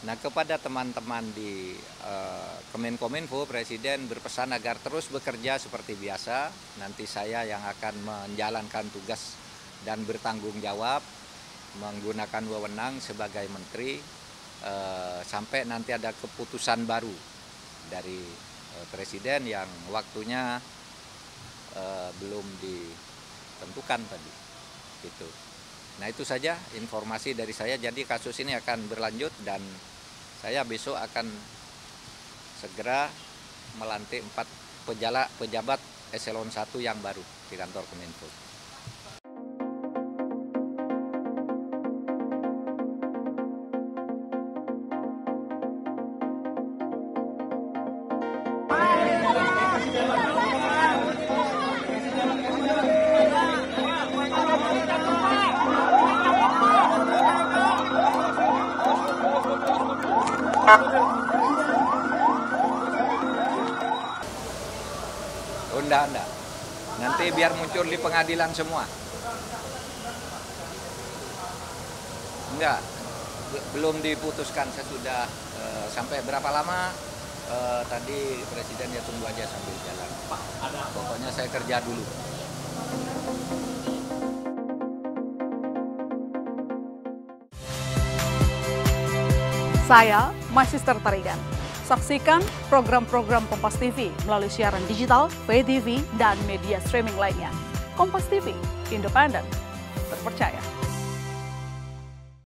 Nah, kepada teman-teman di Kemenkominfo, Presiden berpesan agar terus bekerja seperti biasa. Nanti saya yang akan menjalankan tugas dan bertanggung jawab menggunakan wewenang sebagai menteri sampai nanti ada keputusan baru dari Presiden yang waktunya belum ditentukan tadi. Gitu. Nah, itu saja informasi dari saya. Jadi kasus ini akan berlanjut dan saya besok akan segera melantik 4 pejabat eselon 1 yang baru di kantor Kemenko. Enggak. Nanti biar muncul di pengadilan semua. Enggak, belum diputuskan. Saya sudah sampai berapa lama tadi Presiden ya tunggu aja sambil jalan. Pokoknya saya kerja dulu. Saya Magister Tarigan. Saksikan program-program Kompas TV melalui siaran digital, pay TV, dan media streaming lainnya. Kompas TV, independen, terpercaya.